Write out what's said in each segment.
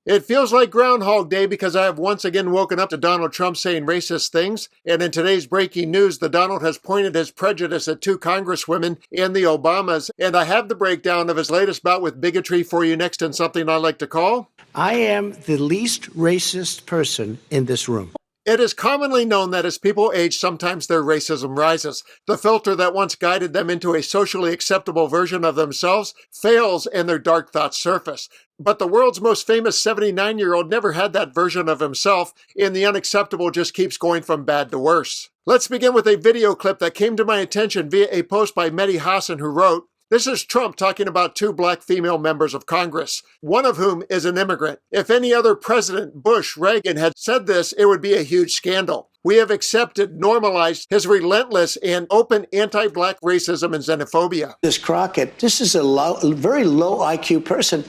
It feels like Groundhog Day because I have once again woken up to Donald Trump saying racist things, and in today's breaking news, the Donald has pointed his prejudice at two congresswomen and the Obamas, and I have the breakdown of his latest bout with bigotry for you next in something I like to call... I am the least racist person in this room. It is commonly known that as people age, sometimes their racism rises. The filter that once guided them into a socially acceptable version of themselves fails and their dark thoughts surface. But the world's most famous 79-year-old never had that version of himself, and the unacceptable just keeps going from bad to worse. Let's begin with a video clip that came to my attention via a post by Mehdi Hassan, who wrote, "This is Trump talking about two black female members of Congress, one of whom is an immigrant. If any other president, Bush, Reagan, had said this, it would be a huge scandal. We have accepted, normalized his relentless and open anti-black racism and xenophobia." This Crockett, this is a very low IQ person.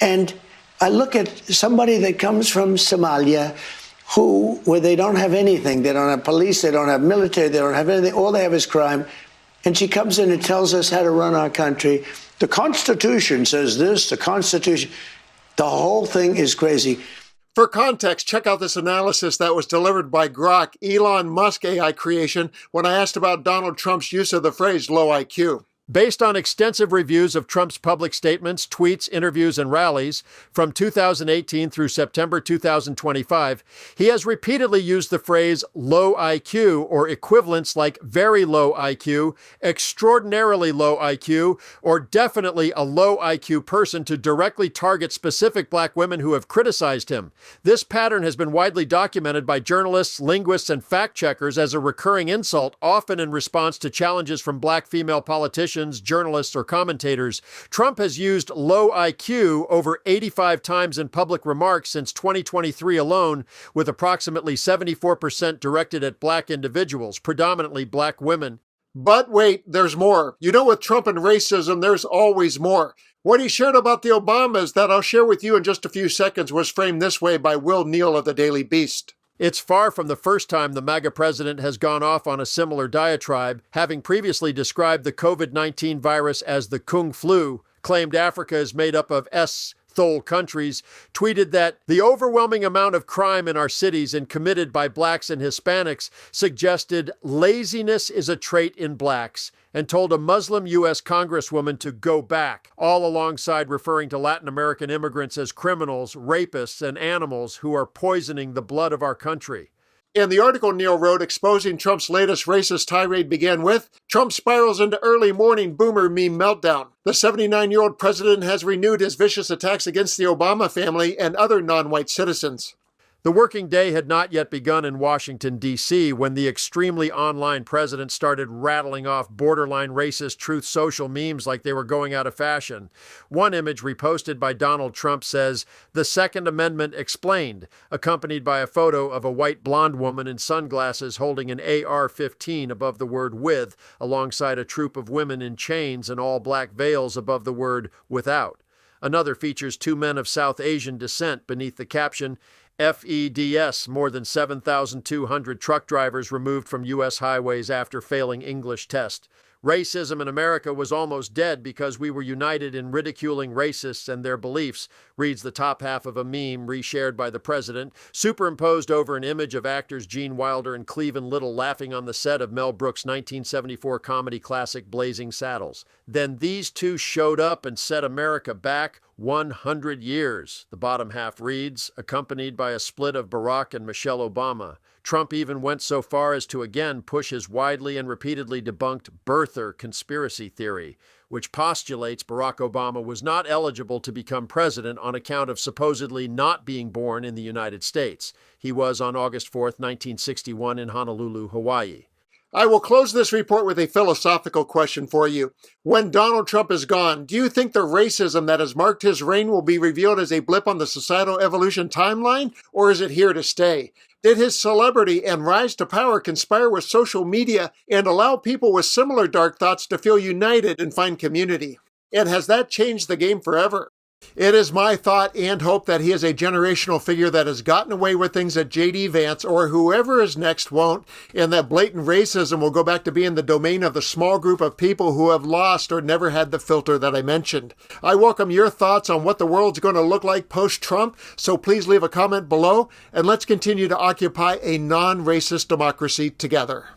And I look at somebody that comes from Somalia, where they don't have anything. They don't have police, they don't have military, they don't have anything. All they have is crime. And she comes in and tells us how to run our country. The Constitution says this, the Constitution. The whole thing is crazy. For context, check out this analysis that was delivered by Grok, Elon Musk AI creation, when I asked about Donald Trump's use of the phrase low IQ. Based on extensive reviews of Trump's public statements, tweets, interviews, and rallies from 2018 through September 2025, he has repeatedly used the phrase low IQ or equivalents like very low IQ, extraordinarily low IQ, or definitely a low IQ person to directly target specific black women who have criticized him. This pattern has been widely documented by journalists, linguists, and fact-checkers as a recurring insult, often in response to challenges from black female politicians, journalists, or commentators. Trump has used low IQ over 85 times in public remarks since 2023 alone, with approximately 74% directed at black individuals, predominantly black women. But wait, there's more. You know, with Trump and racism, there's always more. What he shared about the Obamas that I'll share with you in just a few seconds was framed this way by Will Neal of the Daily Beast. It's far from the first time the MAGA president has gone off on a similar diatribe, having previously described the COVID-19 virus as the Kung Flu, claimed Africa is made up of S-thol countries, tweeted that the overwhelming amount of crime in our cities and committed by blacks and Hispanics suggested laziness is a trait in blacks, and told a Muslim U.S. congresswoman to go back, all alongside referring to Latin American immigrants as criminals, rapists, and animals who are poisoning the blood of our country. And the article Neal wrote exposing Trump's latest racist tirade began with, "Trump spirals into early morning boomer meme meltdown. The 79-year-old president has renewed his vicious attacks against the Obama family and other non-white citizens." The working day had not yet begun in Washington, D.C., when the extremely online president started rattling off borderline racist Truth Social memes like they were going out of fashion. One image reposted by Donald Trump says, "The Second Amendment explained," accompanied by a photo of a white blonde woman in sunglasses holding an AR-15 above the word with, alongside a troop of women in chains and all black veils above the word without. Another features two men of South Asian descent beneath the caption, FEDS, more than 7,200 truck drivers removed from U.S. highways after failing English test. Racism in America was almost dead because we were united in ridiculing racists and their beliefs, reads the top half of a meme reshared by the president, superimposed over an image of actors Gene Wilder and Cleavon Little laughing on the set of Mel Brooks' 1974 comedy classic Blazing Saddles. Then these two showed up and set America back 100 years, the bottom half reads, accompanied by a split of Barack and Michelle Obama. Trump even went so far as to again push his widely and repeatedly debunked birther conspiracy theory, which postulates Barack Obama was not eligible to become president on account of supposedly not being born in the United States. He was on August 4, 1961 in Honolulu, Hawaii. I will close this report with a philosophical question for you. When Donald Trump is gone, do you think the racism that has marked his reign will be revealed as a blip on the societal evolution timeline, or is it here to stay? Did his celebrity and rise to power conspire with social media and allow people with similar dark thoughts to feel united and find community? And has that changed the game forever? It is my thought and hope that he is a generational figure that has gotten away with things that J.D. Vance or whoever is next won't, and that blatant racism will go back to being the domain of the small group of people who have lost or never had the filter that I mentioned. I welcome your thoughts on what the world's going to look like post-Trump, so please leave a comment below, and let's continue to occupy a non-racist democracy together.